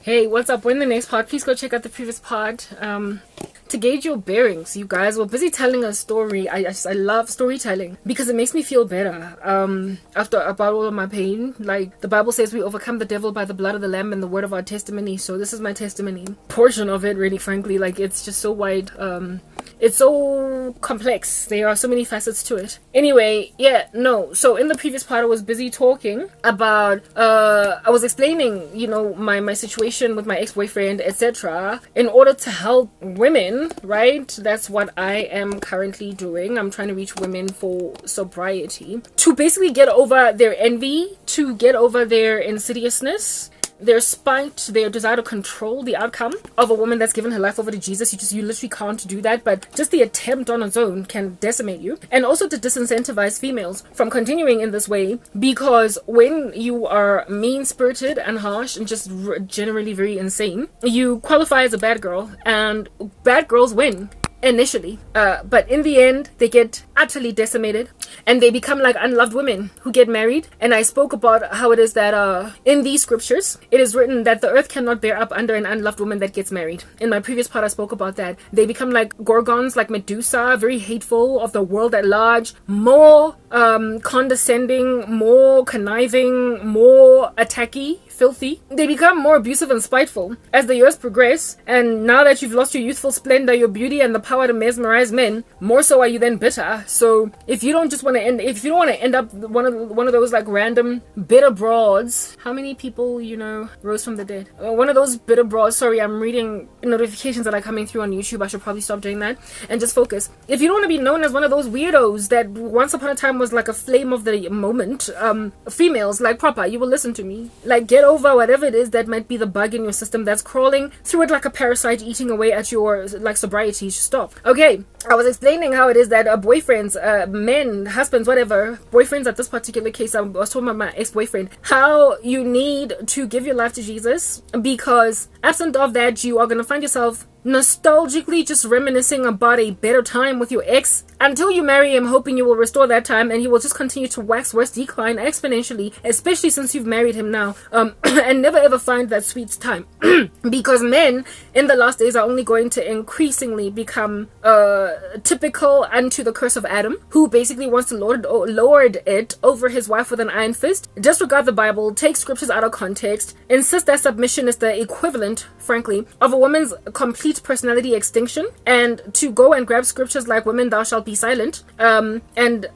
Hey, what's up? We're in the next pod. Please go check out the previous pod. To gauge your bearings, you guys were busy telling a story. I love storytelling because it makes me feel better. About all of my pain, like the Bible says, we overcome the devil by the blood of the Lamb and the word of our testimony. So this is my testimony portion of it. Really, frankly, like it's just so wide. It's so complex. There are so many facets to it. Anyway, so in the previous part, I was busy talking about, I was explaining, my situation with my ex-boyfriend, etc. in order to help women, right? That's what I am currently doing. I'm trying to reach women for sobriety, to basically get over their envy, to get over their insidiousness, their spite, their desire to control the outcome of a woman that's given her life over to Jesus. You literally can't do that, but just the attempt on its own can decimate you. And also to disincentivize females from continuing in this way, because when you are mean-spirited and harsh and just generally very insane, you qualify as a bad girl, and bad girls win initially, but in the end they get utterly decimated and they become like unloved women who get married. And I spoke about how it is that in these scriptures it is written that the earth cannot bear up under an unloved woman that gets married. In my previous part I spoke about that. They become like gorgons, like Medusa, very hateful of the world at large, more condescending, more conniving, more attacky, filthy. They become more abusive and spiteful as the years progress, and now that you've lost your youthful splendor, your beauty, and the power to mesmerize men, more so are you then bitter. So if you don't want to end up one of those like random bitter broads, how many people rose from the dead? One of those bitter broads. Sorry, I'm reading notifications that are coming through on YouTube. I should probably stop doing that and just focus. If you don't want to be known as one of those weirdos that once upon a time was like a flame of the moment, females, like proper, you will listen to me. Like, get over whatever it is that might be the bug in your system that's crawling through it like a parasite eating away at your like sobriety. Stop. Okay, I was explaining how it is that boyfriends, men, husbands, whatever, boyfriends at this particular case, I was talking about my ex-boyfriend, how you need to give your life to Jesus, because absent of that you are going to find yourself nostalgically just reminiscing about a better time with your ex until you marry him, hoping you will restore that time, and he will just continue to wax worse, decline exponentially, especially since you've married him now, and never ever find that sweet time. Because men in the last days are only going to increasingly become typical unto the curse of Adam, who basically wants to lord it over his wife with an iron fist, disregard the Bible, take scriptures out of context, insist that submission is the equivalent, frankly, of a woman's complete personality extinction, and to go and grab scriptures like "women, thou shalt be silent," and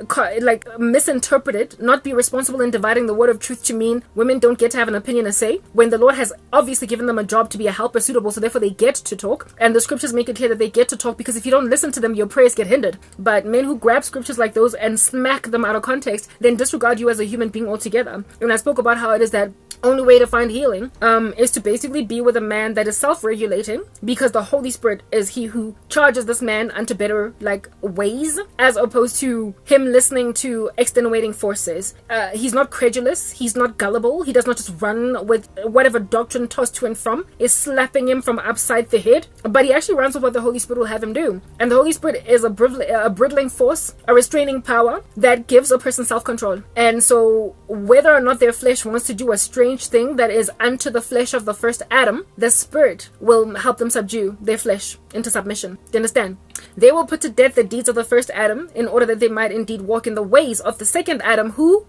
like misinterpret it, not be responsible in dividing the word of truth to mean women don't get to have an opinion or say, when the Lord has obviously given them a job to be a helper suitable, so therefore they get to talk, and the scriptures make it clear that they get to talk, because if you don't listen to them, your prayers get hindered. But men who grab scriptures like those and smack them out of context, then disregard you as a human being altogether. And I spoke about how it is that only way to find healing is to basically be with a man that is self-regulating, because the Holy Spirit is he who charges this man unto better ways, as opposed to him listening to extenuating forces. He's not credulous, he's not gullible, he does not just run with whatever doctrine tossed to and from is slapping him from upside the head, but he actually runs with what the Holy Spirit will have him do. And the Holy Spirit is a bridling force, a restraining power that gives a person self-control. And so whether or not their flesh wants to do a strange thing that is unto the flesh of the first Adam, the Spirit will help them subdue their flesh into submission. Do you understand? They will put to death the deeds of the first Adam in order that they might indeed walk in the ways of the second Adam, who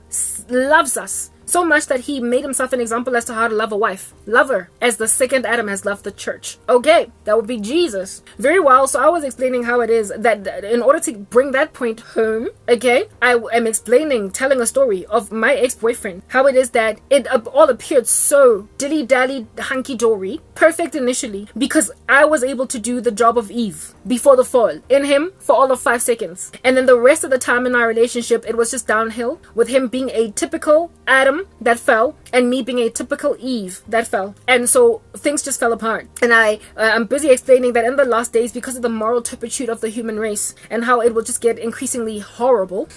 loves us so much that he made himself an example as to how to love a wife. Love her as the second Adam has loved the church. Okay, that would be Jesus. Very well. So I was explaining how it is that in order to bring that point home, okay, I am telling a story of my ex-boyfriend, how it is that it all appeared so dilly-dally, hunky-dory, perfect initially, because I was able to do the job of Eve before the fall in him for all of 5 seconds. And then the rest of the time in our relationship, it was just downhill, with him being a typical Adam that fell and me being a typical Eve that fell. And so things just fell apart. And I'm busy explaining that in the last days, because of the moral turpitude of the human race and how it will just get increasingly horrible,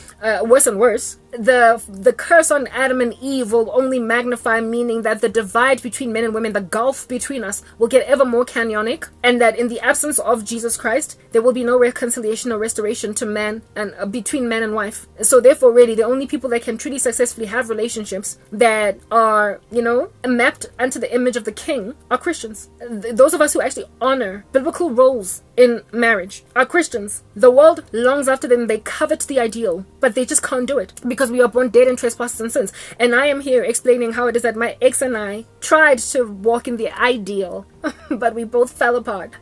worse and worse, the curse on Adam and Eve will only magnify, meaning that the divide between men and women, the gulf between us, will get ever more canyonic, and that in the absence of Jesus Christ, there will be no reconciliation or restoration to man and between man and wife. So therefore, really, the only people that can truly successfully have relationships that are, mapped unto the image of the King are Christians. Those of us who actually honor biblical roles in marriage are Christians. The world longs after them. They covet the ideal, but they just can't do it because we are born dead in trespasses and sins. And I am here explaining how it is that my ex and I tried to walk in the ideal, but we both fell apart.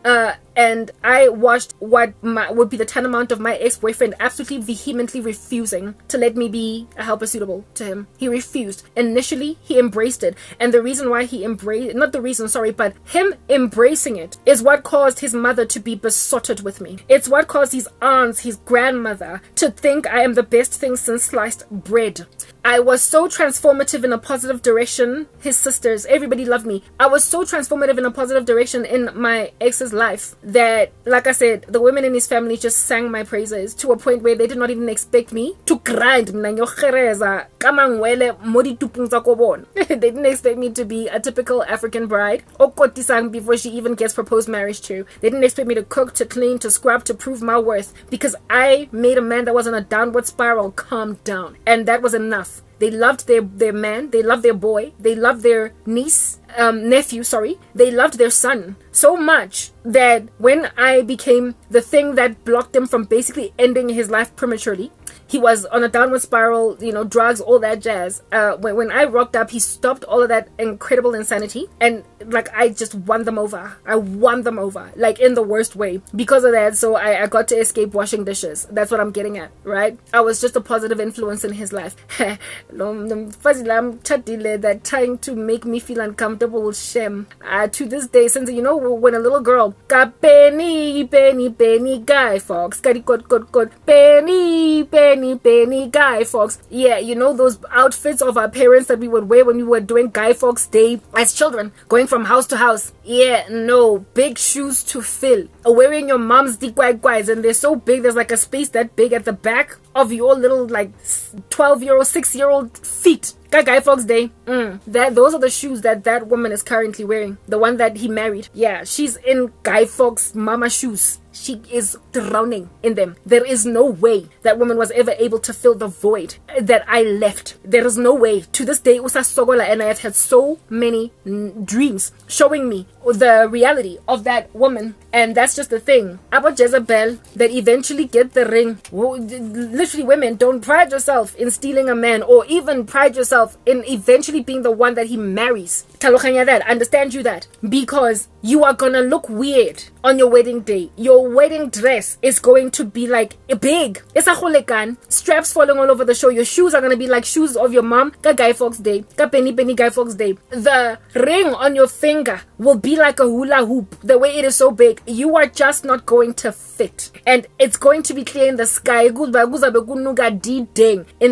And I watched what would be the tantamount of my ex-boyfriend absolutely vehemently refusing to let me be a helper suitable to him. He refused. Initially, he embraced it. And the reason why he embraced, not the reason, sorry, but him embracing it is what caused his mother to be besotted with me. It's what caused his aunts, his grandmother, to think I am the best thing since sliced bread. I was so transformative in a positive direction. His sisters, everybody loved me. I was so transformative in a positive direction in my ex's life that, like I said, the women in his family just sang my praises to a point where they did not even expect me to grind. They didn't expect me to be a typical African bride before she even gets proposed marriage to. They didn't expect me to cook, to clean, to scrub, to prove my worth, because I made a man that was on a downward spiral calm down, and that was enough. They loved their man, they loved their boy, they loved their nephew, they loved their son so much that when I became the thing that blocked him from basically ending his life prematurely, he was on a downward spiral, drugs, all that jazz. When I rocked up, he stopped all of that incredible insanity. And I just won them over. I won them over, in the worst way. Because of that, so I got to escape washing dishes. That's what I'm getting at, right? I was just a positive influence in his life. That trying to make me feel uncomfortable with shame. To this day, since, when a little girl, penny, penny, penny, Guy Fawkes, penny, penny, penny, Guy Fawkes. Yeah, those outfits of our parents that we would wear when we were doing Guy Fawkes Day as children, going from house to house. Yeah, no, big shoes to fill. Wearing your mom's dikwaikwais, and they're so big, there's a space that big at the back of your little 12-year-old, 6-year-old feet. Guy Fawkes Day. Those are the shoes that woman is currently wearing. The one that he married. Yeah, she's in Guy Fawkes mama shoes. She is drowning in them. There is no way that woman was ever able to fill the void that I left. There is no way. To this day, Usa Sogola and I have had so many dreams showing me the reality of that woman. And that's just the thing about Jezebel, that eventually get the ring. Literally, women, don't pride yourself in stealing a man, or even pride yourself in eventually being the one that he marries. Understand you that, because you are gonna look weird on your wedding day. Your wedding dress is going to be big. It's a holekan, straps falling all over the show. Your shoes are gonna be like shoes of your mom. Guy Fawkes Day, penny penny Guy Fawkes Day. The ring on your finger will be like a hula hoop. The way it is so big, you are just not going to fit, and it's going to be clear in the sky. In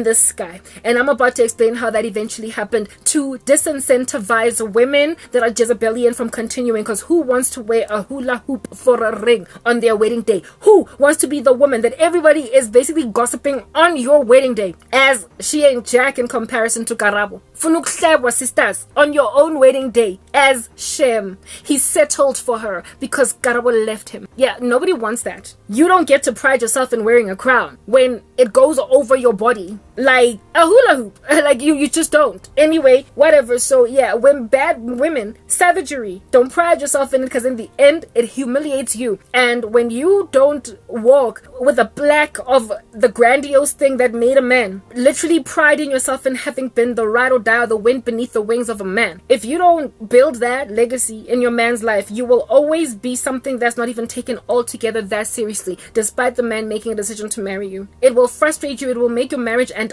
the sky, and I'm about to explain how that eventually happened to disincentivize women that are Jezebelian from continuing. Because who wants to wear a hula hoop for a ring on their wedding day? Who wants to be the woman that everybody is basically gossiping on your wedding day as she ain't Jack in comparison to Karabo? Funuk sisters on your own wedding day as Shem. He settled for her because Karabo left him. Yeah, nobody wants that. You don't get to pride yourself in wearing a crown when it goes over your body like a hula hoop. You just don't. Anyway, whatever. So yeah, when bad women, savagery, don't pride yourself in it, because in the end it humiliates you. And when you don't walk with a plaque of the grandiose thing that made a man, literally priding yourself in having been the ride or die or the wind beneath the wings of a man, if you don't build that legacy in your man's life, you will always be something that's not even taken altogether that seriously, despite the man making a decision to marry you. It will frustrate you. It will make your marriage and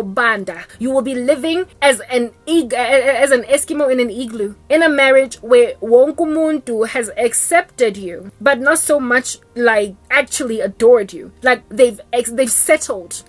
banda. You will be living as an Eskimo in an igloo in a marriage where Wonkumuntu has accepted you, but not so much actually adored you. They've settled.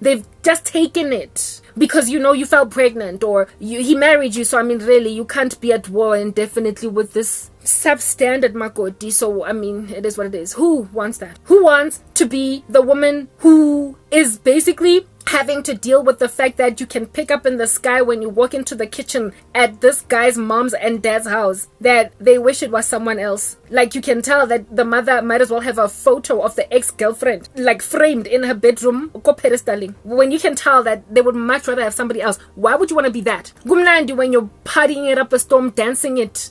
They've just taken it. because you fell pregnant, or he married you. So I mean, really, you can't be at war indefinitely with this substandard makoti. So I mean, it is what it is. Who wants that? Who wants to be the woman who is basically having to deal with the fact that you can pick up in the sky when you walk into the kitchen at this guy's mom's and dad's house that they wish it was someone else? Like, you can tell that the mother might as well have a photo of the ex-girlfriend like framed in her bedroom, pedestaling, when you can tell that they would much rather have somebody else. Why would you want to be that? Gumnandi, when you're partying it up a storm, dancing it,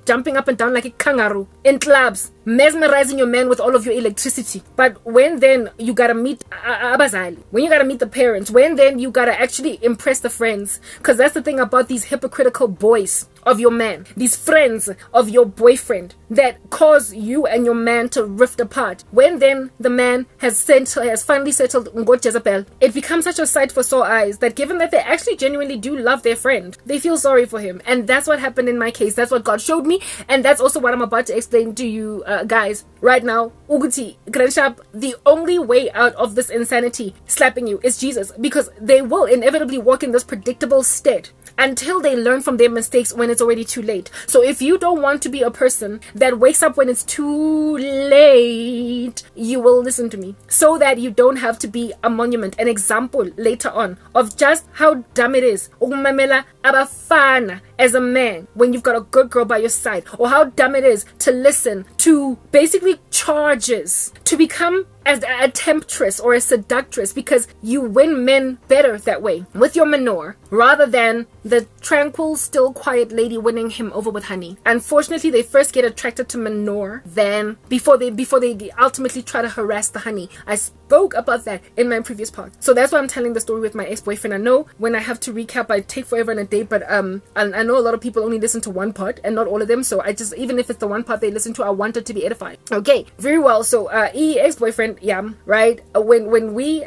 jumping up and down like a kangaroo in clubs, mesmerizing your man with all of your electricity. But when then you gotta meet abazali, when you gotta meet the parents, when then you gotta actually impress the friends, because that's the thing about these hypocritical boys of your man, these friends of your boyfriend that cause you and your man to rift apart. When then the man has finally settled Ngo Jezebel, it becomes such a sight for sore eyes that given that they actually genuinely do love their friend, they feel sorry for him. And that's what happened in my case. That's what God showed me, and that's also what I'm about to explain to you guys right now. Uguti, Granshap, the only way out of this insanity slapping you is Jesus, because they will inevitably walk in this predictable state until they learn from their mistakes when it's already too late. So if you don't want to be a person that wakes up when it's too late, you will listen to me, so that you don't have to be a monument, an example later on of just how dumb it is ukumamela abafana as a man when you've got a good girl by your side, or how dumb it is to listen to basically charges to become as a temptress or a seductress, because you win men better that way with your manure rather than the tranquil, still, quiet lady winning him over with honey. Unfortunately, they first get attracted to manure then before they ultimately try to harass the honey. I spoke about that in my previous part. So that's why I'm telling the story with my ex-boyfriend. I know when I have to recap, I take forever and a day, but I know a lot of people only listen to one part and not all of them. So I just, even if it's the one part they listen to, I want it to be edified. Okay, very well. So ex-boyfriend, Yam, right? When we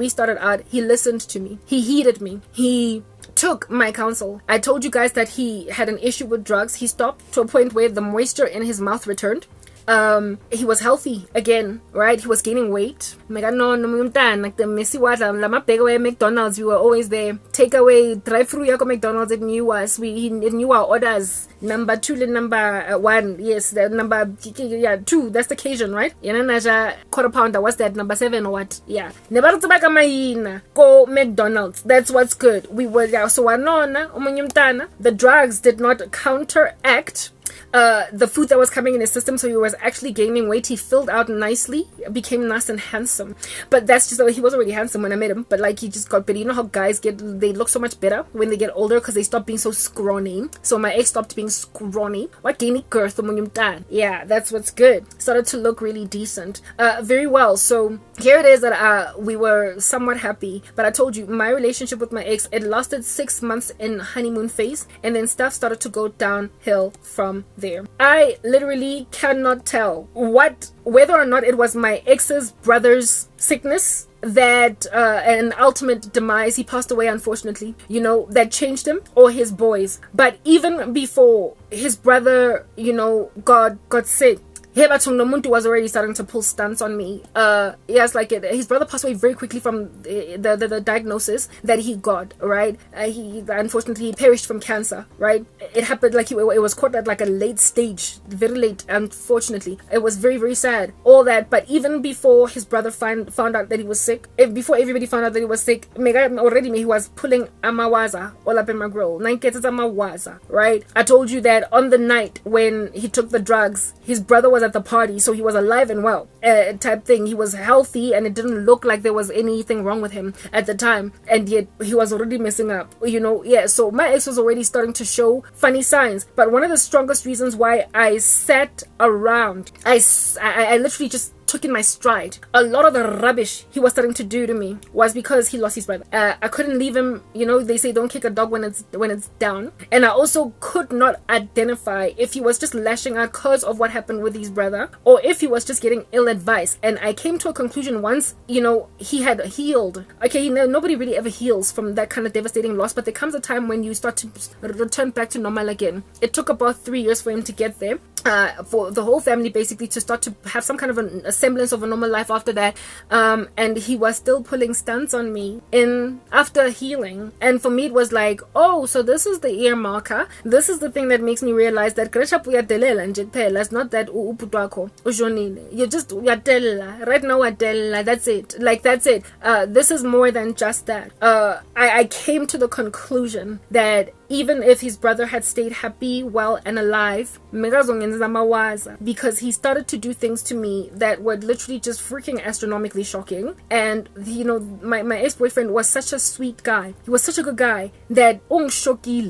started out, he listened to me. He heeded me. He took my counsel. I told you guys that he had an issue with drugs. He stopped to a point where the moisture in his mouth returned. He was healthy again, right? He was gaining weight. Like the messy water, McDonald's, we were always there. Takeaway, drive-through yako McDonald's, it knew us. It knew our orders. Number 2 and number 1. Yes, the number 2. That's the Cajun, right? Quarter pounder. What's that? Number 7 or what? Yeah. Go McDonald's. That's what's good. We were there. So the drugs did not counteract the food that was coming in his system, so he was actually gaining weight. He filled out nicely, became nice and handsome. But that's just, he was already handsome when I met him, but like, he just got better. You know how guys they look so much better when they get older because they stop being so scrawny. So my ex stopped being scrawny. What gaining girth? Yeah, that's what's good. Started to look really decent. Very well. So here it is that we were somewhat happy, but I told you my relationship with my ex, it lasted 6 months in honeymoon phase, and then stuff started to go downhill from there. I literally cannot tell whether or not it was my ex's brother's sickness that an ultimate demise, he passed away unfortunately, that changed him, or his boys. But even before his brother, got sick, Nomuntu was already starting to pull stunts on me. Yes, like his brother passed away very quickly from the diagnosis that he got, right? He unfortunately perished from cancer, right? It happened like it was caught at like a late stage, very late, unfortunately. It was very, very sad, all that. But even before his brother found out that he was sick, before everybody found out that he was sick, already he was pulling amawaza all up in my grill. 9 cases amawaza, right? I told you that on the night when he took the drugs, his brother was at the party, so he was alive and well, type thing. He was healthy and it didn't look like there was anything wrong with him at the time, and yet he was already messing up, so my ex was already starting to show funny signs. But one of the strongest reasons why I sat around, I literally just took in my stride a lot of the rubbish he was starting to do to me, was because he lost his brother. I couldn't leave him. They say don't kick a dog when it's down, and I also could not identify if he was just lashing out because of what happened with his brother, or if he was just getting ill advice. And I came to a conclusion once he had healed. Okay, nobody really ever heals from that kind of devastating loss, but there comes a time when you start to return back to normal again. It took about 3 years for him to get there. for the whole family basically to start to have some kind of a semblance of a normal life after that. And he was still pulling stunts on me in after healing. And for me it was like, oh, so this is the ear marker. This is the thing that makes me realize that it's not that you're just right now, that's it. Like, that's it. This is more than just that. I came to the conclusion that even if his brother had stayed happy, well, and alive, because he started to do things to me that were literally just freaking astronomically shocking. And you know, my ex-boyfriend was such a sweet guy. He was such a good guy that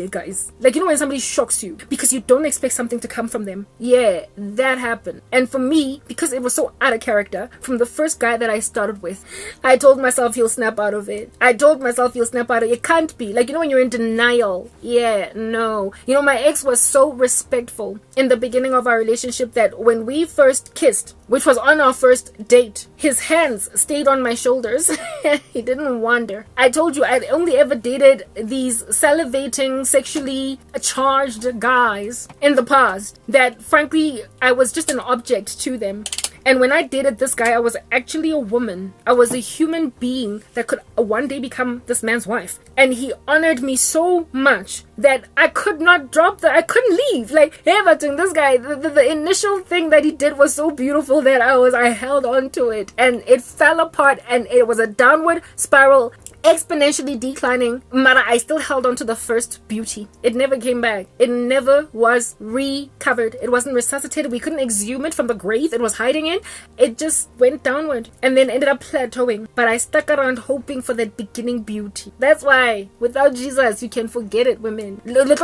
guys, like, you know, when somebody shocks you because you don't expect something to come from them. Yeah, that happened. And for me, because it was so out of character from the first guy that I started with, I told myself he'll snap out of it. It can't be. Like, you know, when you're in denial. Yeah, no. You know, my ex was so respectful in the beginning of our relationship that when we first kissed, which was on our first date, his hands stayed on my shoulders. He didn't wander. I told you I'd only ever dated these salivating, sexually charged guys in the past that, frankly, I was just an object to them. And when I dated this guy, I was actually a woman. I was a human being that could one day become this man's wife. And he honored me so much that I could not I couldn't leave. Like, hey, but this guy, the initial thing that he did was so beautiful that I held on to it. And it fell apart, and it was a downward spiral, exponentially declining. Mara, I still held on to the first beauty. It never came back. It never was recovered. It wasn't resuscitated. We couldn't exhume it from the grave it was hiding in. It just went downward and then ended up plateauing. But I stuck around hoping for that beginning beauty. That's why without Jesus you can forget it, women. Once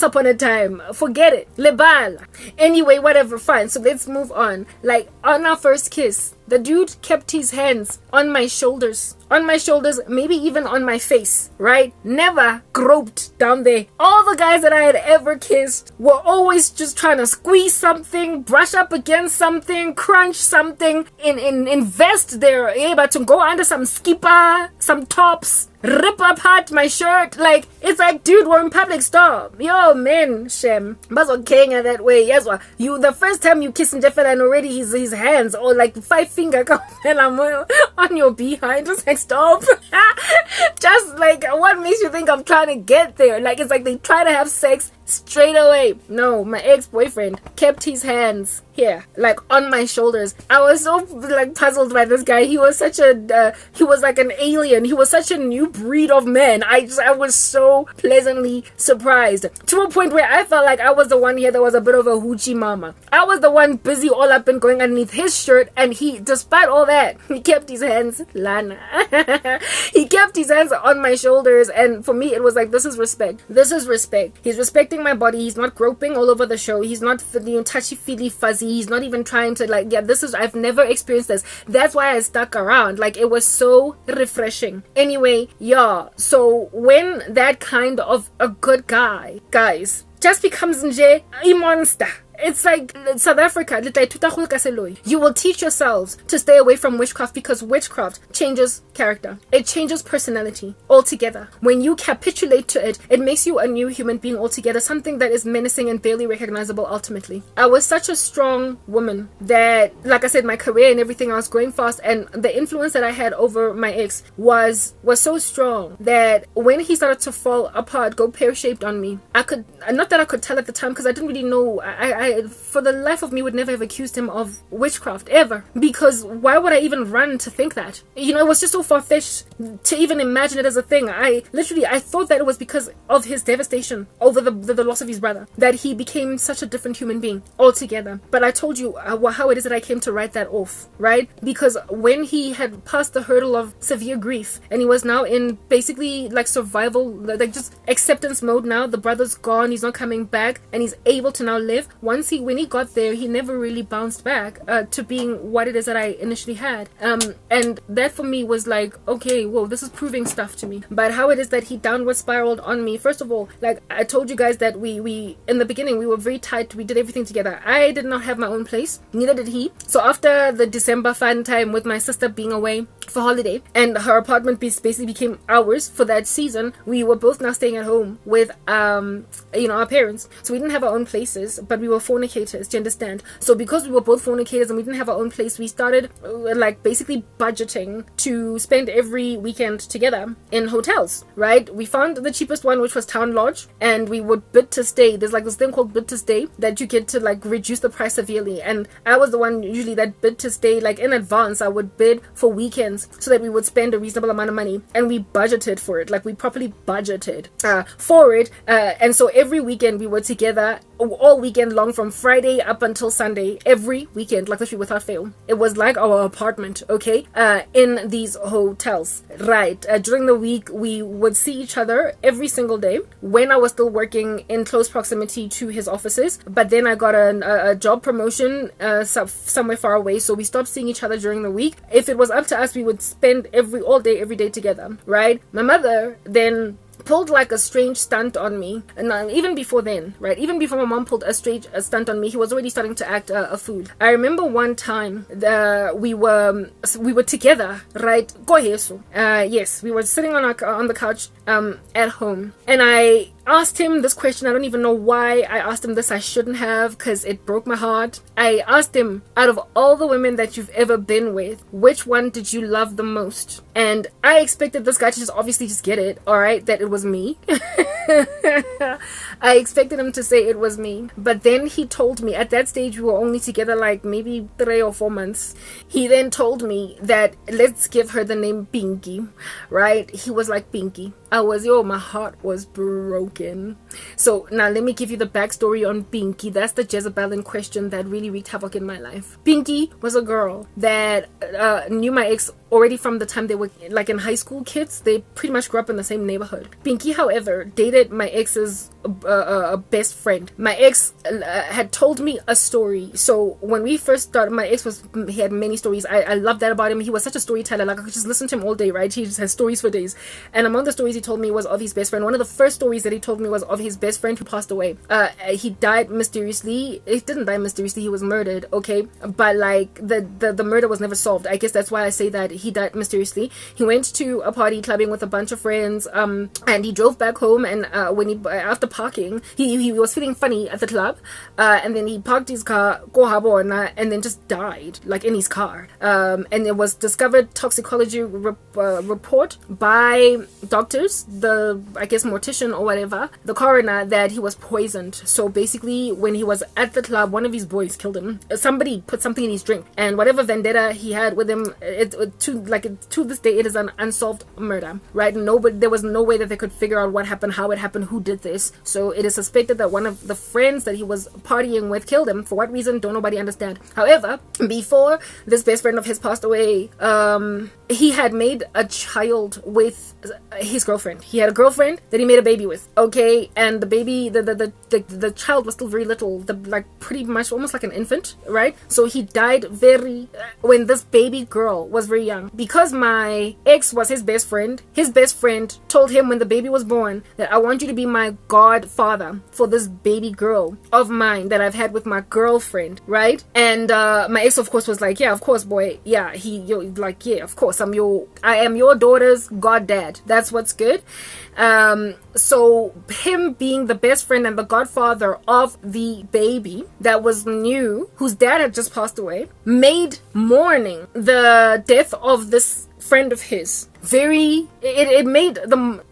upon a time, forget it. Lebala. Anyway, whatever, fine. So let's move on. Like, on our first kiss, the dude kept his hands on my shoulders, maybe even on my face, right? Never groped down there. All the guys that I had ever kissed were always just trying to squeeze something, brush up against something, crunch something, invest their, but to go under some skipper, some tops, rip apart my shirt. Like, it's like, dude, we're in public, stop. Yo, man, Shem. Bazo Kenya that way. Yes, you, the first time you kiss him, and already his hands, or like 5 finger on your behind. Just like, stop. Just like, what makes you think I'm trying to get there? Like, it's like they try to have sex straight away. No, my ex-boyfriend kept his hands here, like on my shoulders. I was so like puzzled by this guy. He was such a he was like an alien. He was such a new breed of man. I was so pleasantly surprised, to a point where I felt like I was the one here that was a bit of a hoochie mama. I was the one busy all up and going underneath his shirt, and he, despite all that, he kept his hands, Lana. He kept his hands on my shoulders, and for me it was like, this is respect. He's respecting my body. He's not groping all over the show. He's not, you know, touchy-feely fuzzy. He's not even trying to, like, yeah, I've never experienced this. That's why I stuck around. Like, it was so refreshing. Anyway, yeah, so when that kind of a good guy, guys, just becomes a monster. It's like South Africa. You will teach yourselves to stay away from witchcraft, because witchcraft changes character. It changes personality altogether. When you capitulate to it, it makes you a new human being altogether, something that is menacing and barely recognizable ultimately. I was such a strong woman that, like I said, my career and everything, I was going fast, and the influence that I had over my ex was so strong that when he started to fall apart, go pear-shaped on me, I could, not that I could tell at the time, because I didn't really know. I for the life of me would never have accused him of witchcraft ever, because why would I even run to think that? You know, it was just so far-fetched to even imagine it as a thing. I thought that it was because of his devastation over the loss of his brother that he became such a different human being altogether. But I told you how it is that I came to write that off, right? Because when he had passed the hurdle of severe grief and he was now in basically like survival, like just acceptance mode now, the brother's gone, he's not coming back, and he's able to now live. when he got there, he never really bounced back to being what it is that I initially had. And that for me was like, okay, well, this is proving stuff to me. But how it is that he downward spiraled on me, first of all, like I told you guys that we in the beginning, we were very tight. We did everything together. I did not have my own place, neither did he. So after the December fun time with my sister being away for holiday, and her apartment basically became ours for that season, we were both now staying at home with our parents. So we didn't have our own places, but we were fornicators, do you understand? So because we were both fornicators and we didn't have our own place, we started like basically budgeting to spend every weekend together in hotels, right? We found the cheapest one, which was Town Lodge, and we would bid to stay. There's like this thing called bid to stay that you get to like reduce the price severely, and I was the one usually that bid to stay like in advance. I would bid for weekends so that we would spend a reasonable amount of money, and we budgeted for it. Like we properly budgeted for it, and so every weekend we were together all weekend long, from Friday up until Sunday, every weekend, like literally without fail. It was like our apartment, okay, in these hotels, right? During the week we would see each other every single day when I was still working in close proximity to his offices, but then I got a job promotion somewhere far away, so we stopped seeing each other during the week. If it was up to us, we would spend every day together, right? My mother then pulled like a strange stunt on me, and even before then, right, even before my mom pulled a strange stunt on me, he was already starting to act a fool. I remember one time we were together, right? Yes, we were sitting on the couch at home, and I asked him this question. I don't even know why I asked him this. I shouldn't have, because it broke my heart. I asked him, out of all the women that you've ever been with, which one did you love the most? And I expected this guy to just obviously just get it, alright, that it was me. I expected him to say it was me. But then he told me, at that stage we were only together like maybe 3 or 4 months. He then told me that let's give her the name Pinky, right? He was like, Pinky. My heart was broken. So now let me give you the backstory on Pinky. That's the Jezebel in question that really wreaked havoc in my life. Pinky was a girl that knew my ex already from the time they were like in high school. Kids, they pretty much grew up in the same neighborhood. Pinky, however, dated my ex's best friend. My ex had told me a story. So when we first started, my ex he had many stories. I love that about him. He was such a storyteller. Like I could just listen to him all day, right? He just has stories for days. And among the stories he told me was of his best friend. One of the first stories that he told me was of his best friend who passed away. He died mysteriously. He didn't die mysteriously. He was murdered, okay? But like the murder was never solved. I guess that's why I say that he died mysteriously. He went to a party clubbing with a bunch of friends, and he drove back home, and after parking, he was feeling funny at the club, and then he parked his car, and then just died, like in his car. And it was discovered toxicology report by doctors, the I guess mortician or whatever, the coroner, that he was poisoned. So basically, when he was at the club, one of his boys killed him. Somebody put something in his drink, and whatever vendetta he had with him, to this day, it is an unsolved murder, right? There was no way that they could figure out what happened, how it happened, who did this. So it is suspected that one of the friends that he was partying with killed him. For what reason, don't nobody understand. However, before this best friend of his passed away, he had made a child with his girlfriend. He had a girlfriend that he made a baby with, okay? And the baby, the child was still very little, like pretty much almost like an infant, right? So he died when this baby girl was very young. Because my ex was his best friend told him when the baby was born that I want you to be my godfather for this baby girl of mine that I've had with my girlfriend, right? And my ex, of course, was like, yeah, of course, boy. Yeah, yeah, of course, I am your daughter's goddad. That's what's good. So him being the best friend and the godfather of the baby that was new, whose dad had just passed away, made mourning the death of this friend of his it made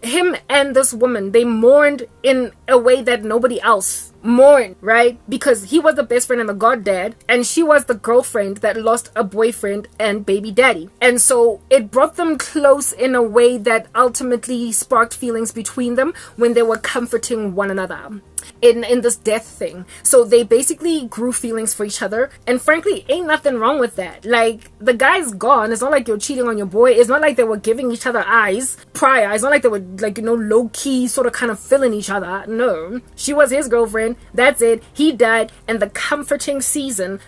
him and this woman, they mourned in a way that nobody else mourned, right? Because he was the best friend and the goddad, and she was the girlfriend that lost a boyfriend and baby daddy. And so it brought them close in a way that ultimately sparked feelings between them when they were comforting one another. in this death thing. So they basically grew feelings for each other, and frankly, ain't nothing wrong with that. Like, the guy's gone. It's not like you're cheating on your boy. It's not like they were giving each other eyes prior. It's not like they were, like, you know, low-key sort of kind of feeling each other. No, she was his girlfriend. That's it. He died, and the comforting season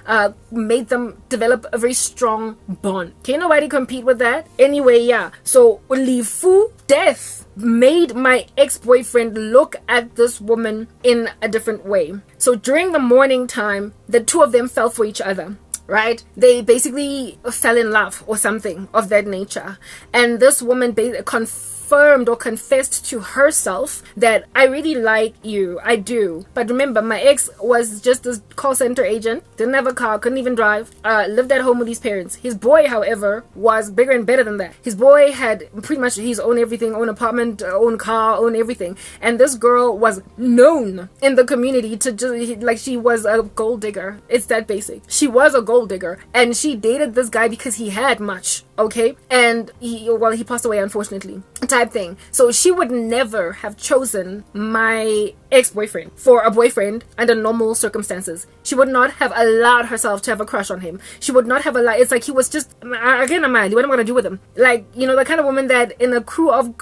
made them develop a very strong bond. Can't nobody compete with that. Anyway, yeah, so Lifu, death, made my ex-boyfriend look at this woman in a different way. So during the morning time, the two of them fell for each other, right? They basically fell in love or something of that nature. And this woman confirmed or confessed to herself that I really like you. I do. But remember, my ex was just a call center agent, didn't have a car, couldn't even drive, lived at home with his parents. His boy, however, was bigger and better than that. His boy had pretty much his own everything, own apartment, own car, own everything. And this girl was known in the community to just, like, she was a gold digger. It's that basic. She was a gold digger, and she dated this guy because he had much, okay? And he passed away, unfortunately, type thing. So she would never have chosen my ex-boyfriend for a boyfriend under normal circumstances. She would not have allowed herself to have a crush on him. She would not have allowed. It's like he was just, again, what am I gonna do with him? Like, you know, the kind of woman that in a crew of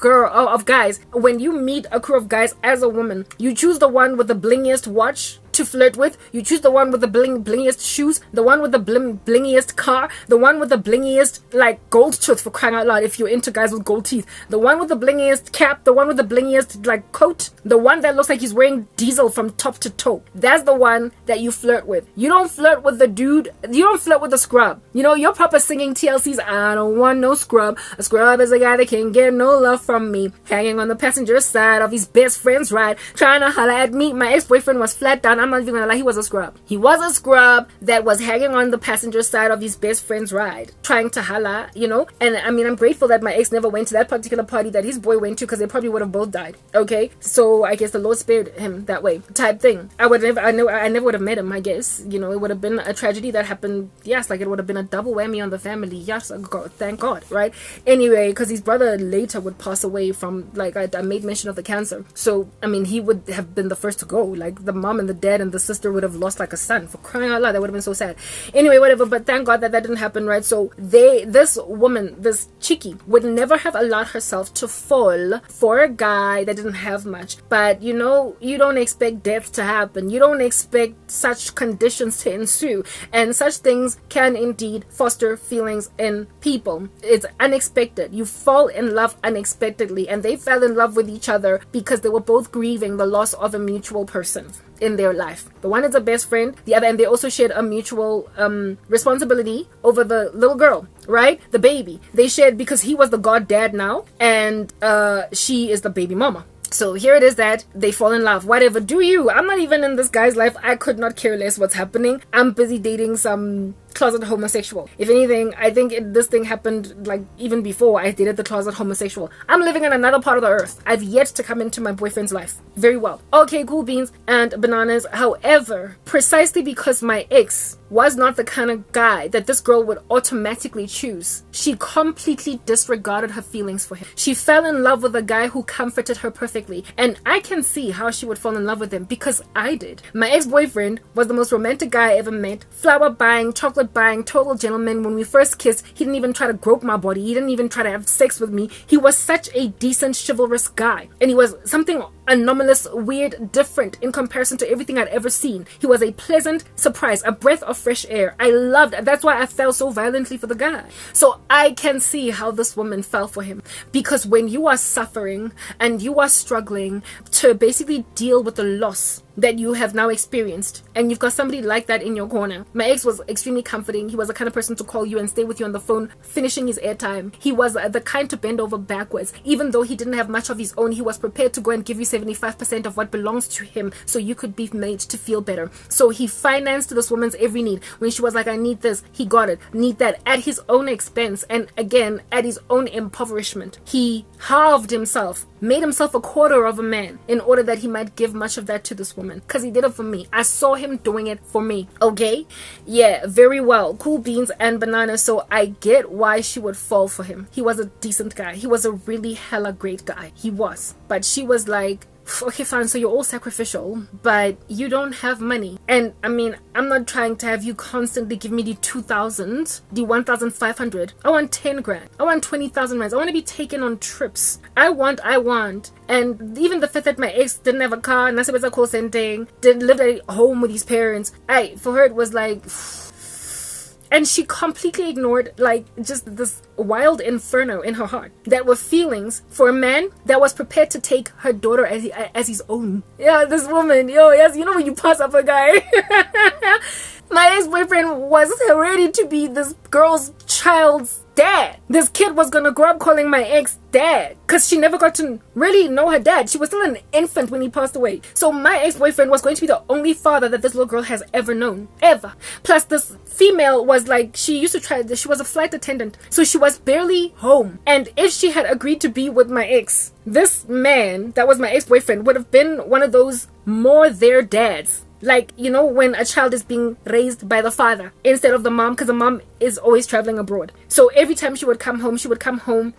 guys, when you meet a crew of guys as a woman, you choose the one with the blingiest watch to flirt with. You choose the one with the blingiest shoes, the one with the blingiest car, the one with the blingiest, like, gold tooth, for crying out loud, if you're into guys with gold teeth, the one with the blingiest cap, the one with the blingiest, like, coat, the one that looks like he's wearing diesel from top to toe. That's the one that you flirt with. You don't flirt with the dude, you don't flirt with the scrub. You know, you're proper singing TLC's I don't want no scrub. A scrub is a guy that can't get no love from me, hanging on the passenger side of his best friend's ride, trying to holler at me. My ex-boyfriend was flat down. I'm not even gonna lie, he was a scrub. He was a scrub that was hanging on the passenger side of his best friend's ride, trying to holla, you know. And I mean, I'm grateful that my ex never went to that particular party that his boy went to, because they probably would have both died. Okay, so I guess the Lord spared him that way, type thing. I never would have met him. I guess, you know, it would have been a tragedy that happened. Yes, like, it would have been a double whammy on the family. Yes, God, thank God, right? Anyway, because his brother later would pass away from, like, I made mention of the cancer. So I mean, he would have been the first to go. Like, the mom and the dad and the sister would have lost, like, a son, for crying out loud. That would have been so sad. Anyway, whatever, but thank God that didn't happen, right? So this woman, this chickie, would never have allowed herself to fall for a guy that didn't have much. But, you know, you don't expect death to happen. You don't expect such conditions to ensue, and such things can indeed foster feelings in people. It's unexpected. You fall in love unexpectedly, and they fell in love with each other because they were both grieving the loss of a mutual person in their life. The one is a best friend, the other, and they also shared a mutual responsibility over the little girl, right? The baby. They shared because he was the god dad now, and she is the baby mama. So here it is that they fall in love. Whatever, do you? I'm not even in this guy's life. I could not care less what's happening. I'm busy dating some closet homosexual. If anything, I think this thing happened, like, even before I dated the closet homosexual. I'm living in another part of the earth. I've yet to come into my boyfriend's life. Very well. Okay, cool beans and bananas. However, precisely because my ex was not the kind of guy that this girl would automatically choose, she completely disregarded her feelings for him. She fell in love with a guy who comforted her perfectly, and I can see how she would fall in love with him, because I did. My ex-boyfriend was the most romantic guy I ever met. Flower buying, chocolate buying, total gentleman. When we first kissed, he didn't even try to grope my body. He didn't even try to have sex with me. He was such a decent, chivalrous guy, and he was something anomalous, weird, different in comparison to everything I'd ever seen. He was a pleasant surprise, a breath of fresh air. I loved it. That's why I fell so violently for the guy. So I can see how this woman fell for him, because when you are suffering and you are struggling to basically deal with the loss that you have now experienced, and you've got somebody like that in your corner. My ex was extremely comforting. He was the kind of person to call you and stay with you on the phone, finishing his airtime. He was the kind to bend over backwards. Even though he didn't have much of his own, he was prepared to go and give you 75% of what belongs to him so you could be made to feel better. So he financed this woman's every need. When she was like, I need this, he got it. Need that, at his own expense, and again, at his own impoverishment. He halved himself, made himself a quarter of a man in order that he might give much of that to this woman, because he did it for me. I saw him doing it for me. Okay, yeah, very well. Cool beans and bananas. So I get why she would fall for him. He was a decent guy. He was a really hella great guy. He was. But she was like, okay, fine, so you're all sacrificial, but you don't have money. And I mean, I'm not trying to have you constantly give me the 2,000, the 1,500. I want 10 grand. I want 20,000 rands. I want to be taken on trips. I want. And even the fact that my ex didn't have a car, and that's a call thing, didn't live at home with his parents, for her it was like... And she completely ignored, like, just this wild inferno in her heart that were feelings for a man that was prepared to take her daughter as his own. Yeah, this woman, yes, you know when you pass up a guy. My ex-boyfriend was ready to be this girl's child's dad. This kid was gonna grow up calling my ex dad, because she never got to really know her dad. She was still an infant when he passed away. So my ex-boyfriend was going to be the only father that this little girl has ever known. Ever. Plus this female was like, she was a flight attendant, so she was barely home. And if she had agreed to be with my ex, this man that was my ex-boyfriend would have been one of those more their dads. Like, you know, when a child is being raised by the father instead of the mom, because the mom is always traveling abroad. So every time she would come home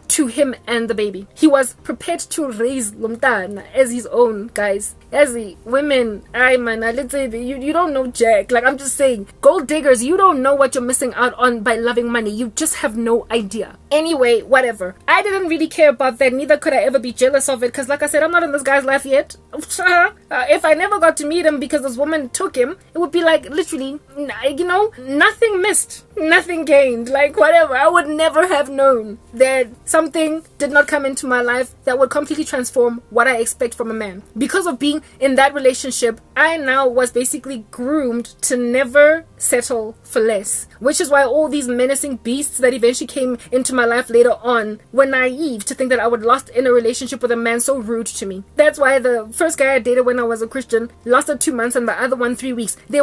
to him and the baby. He was prepared to raise Lumtana as his own, guys. As the women, let's say you don't know Jack. Like, I'm just saying, gold diggers, you don't know what you're missing out on by loving money. You just have no idea. Anyway, whatever. I didn't really care about that. Neither could I ever be jealous of it, because like I said, I'm not in this guy's life yet. If I never got to meet him because this woman took him, it would be like literally, you know, nothing missed, nothing gained. Like, whatever. I would never have known that something did not come into my life that would completely transform what I expect from a man. Because of being in that relationship, I now was basically groomed to never settle for less, which is why all these menacing beasts that eventually came into my life later on were naive to think that I would last in a relationship with a man so rude to me. That's why the first guy I dated when I was a Christian lasted 2 months and the other one 3 weeks. They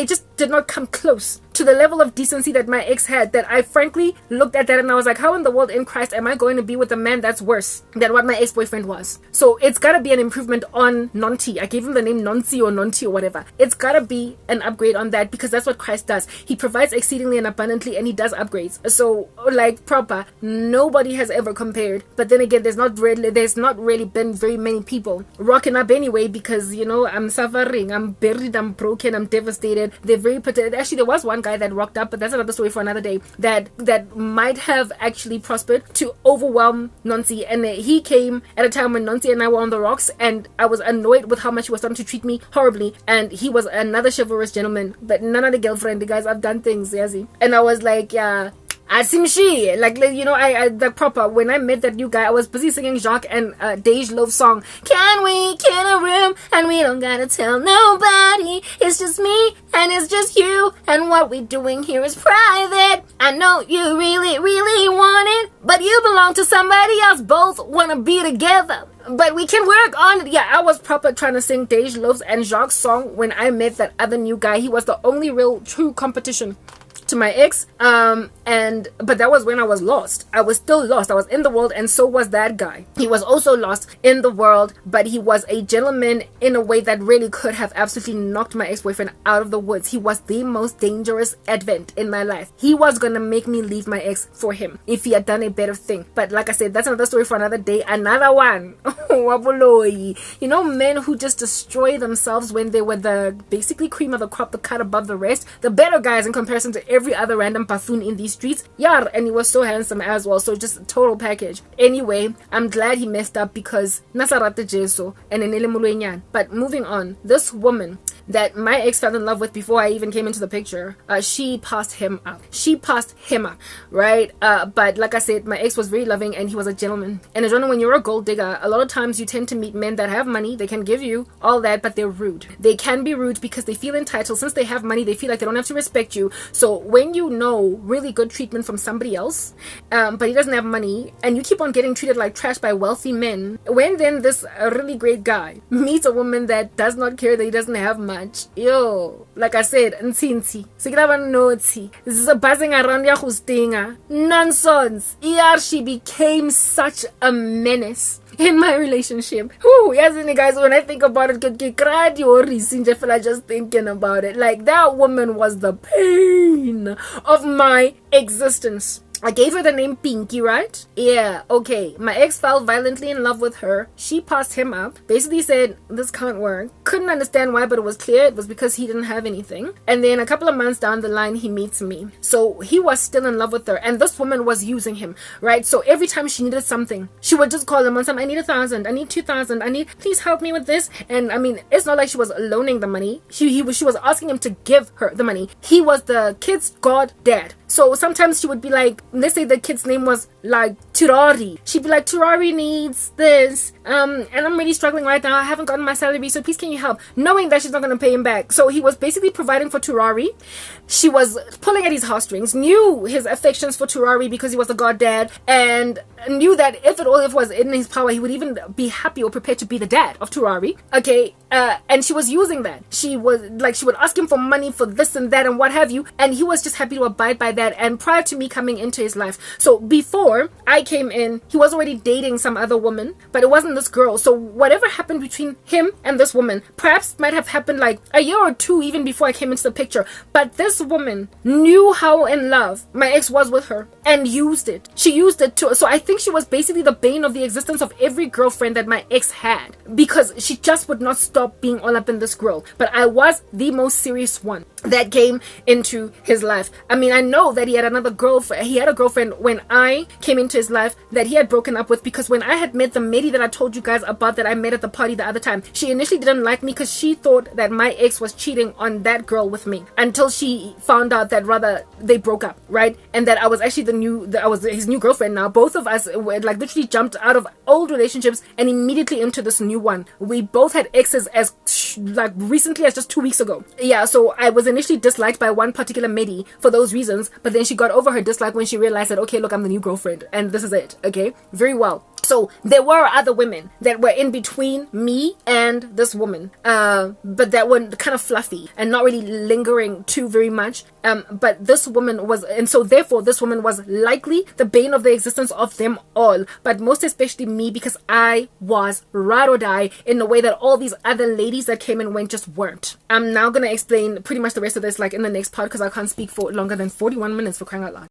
just did not come close to the level of decency that my ex had, that I frankly looked at that and I was like, how in the world in Christ am I going to be with a man that's worse than what my ex-boyfriend was? So it's gotta be an improvement on Nonti. I gave him the name Nonti or Nonti or whatever. It's gotta be an upgrade on that, because that's what Christ does. He provides exceedingly and abundantly, and he does upgrades. So like proper, nobody has ever compared. But then again, there's not really been very many people rocking up anyway, because, you know, I'm suffering, I'm buried, I'm broken, I'm devastated. They're very actually, there was one guy that rocked up, but that's another story for another day, that might have actually prospered to overwhelm Nonsi. And he came at a time when Nonsi and I were on the rocks, and I was annoyed with how much he was starting to treat me horribly. And he was another chivalrous gentleman, but none of the girlfriend. The guys, I've done things, Yazi. And I was like, yeah, Asimshi, like, you know, I the proper, when I met that new guy, I was busy singing Jacques and Dej Love's song, Can we get a room and we don't gotta tell nobody, it's just me and it's just you, and what we doing here is private. I know you really, really want it, but you belong to somebody else, both wanna be together, but we can work on it. Yeah, I was proper trying to sing Dej Love's and Jacques' song when I met that other new guy. He was the only real true competition to my ex, but that was when I was lost. I was still lost. I was in the world, and so was that guy. He was also lost in the world, but he was a gentleman in a way that really could have absolutely knocked my ex-boyfriend out of the woods. He was the most dangerous advent in my life. He was gonna make me leave my ex for him if he had done a better thing. But like I said, that's another story for another day. Another one. You know, men who just destroy themselves when they were the basically cream of the crop, the cut above the rest, the better guys in comparison to every other random buffoon in these streets. Yeah, and he was so handsome as well, so just a total package. Anyway, I'm glad he messed up, because nasarate jeso and enele mulwenyan. But moving on, this woman that my ex fell in love with before I even came into the picture, she passed him up. Right? But like I said, my ex was very loving and he was a gentleman. And when you're a gold digger, a lot of times you tend to meet men that have money, they can give you all that, but they're rude. They can be rude because they feel entitled. Since they have money, they feel like they don't have to respect you. So when you know really good treatment from somebody else, but he doesn't have money, and you keep on getting treated like trash by wealthy men, when then this really great guy meets a woman that does not care that he doesn't have money, yo, like I said, nsinsi sikilava noti, this is a buzzing around ya hustinga nonsense. She became such a menace in my relationship. Yes, guys, when I think about it, just thinking about it, like, that woman was the pain of my existence. I gave her the name Pinky, right? Yeah, okay. My ex fell violently in love with her. She passed him up. Basically said, this can't work. Couldn't understand why, but it was clear it was because he didn't have anything. And then a couple of months down the line, he meets me. So he was still in love with her. And this woman was using him, right? So every time she needed something, she would just call him on some, I need 1,000, I need 2,000, please help me with this. And I mean, it's not like she was loaning the money. She was asking him to give her the money. He was the kid's goddad. So sometimes she would be like, let's say the kid's name was like Turari. She'd be like, Turari needs this. And I'm really struggling right now. I haven't gotten my salary, so please can you help? Knowing that she's not going to pay him back. So he was basically providing for Turari. She was pulling at his heartstrings, knew his affections for Turari because he was a goddad, and knew that if it was in his power, he would even be happy or prepared to be the dad of Turari. Okay. And she was using that. She would ask him for money for this and that and what have you. And he was just happy to abide by that. And prior to me coming into his life, so before I came in, he was already dating some other woman, but it wasn't this girl. So whatever happened between him and this woman perhaps might have happened like a year or two even before I came into the picture. But this woman knew how in love my ex was with her and used it. She used it too. So I think she was basically the bane of the existence of every girlfriend that my ex had, because she just would not stop being all up in this girl. But I was the most serious one that came into his life. I mean, I know that he had another girlfriend. He had a girlfriend when I came into his life that he had broken up with, because when I had met the lady that I told you guys about that I met at the party the other time, she initially didn't like me because she thought that my ex was cheating on that girl with me, until she found out that rather they broke up, right? And that I was actually I was his new girlfriend now. Both of us were like literally jumped out of old relationships and immediately into this new one. We both had exes as like recently as just 2 weeks ago. Yeah, so I was initially disliked by one particular Medi for those reasons, but then she got over her dislike when she realized that, okay, look, I'm the new girlfriend and this is it. Okay, very well. So there were other women that were in between me and this woman, but that were kind of fluffy and not really lingering too very much. But this woman was, and so therefore this woman was likely the bane of the existence of them all, but most especially me, because I was ride or die in a way that all these other ladies that came and went just weren't. I'm now going to explain pretty much the rest of this like in the next part, because I can't speak for longer than 41 minutes, for crying out loud.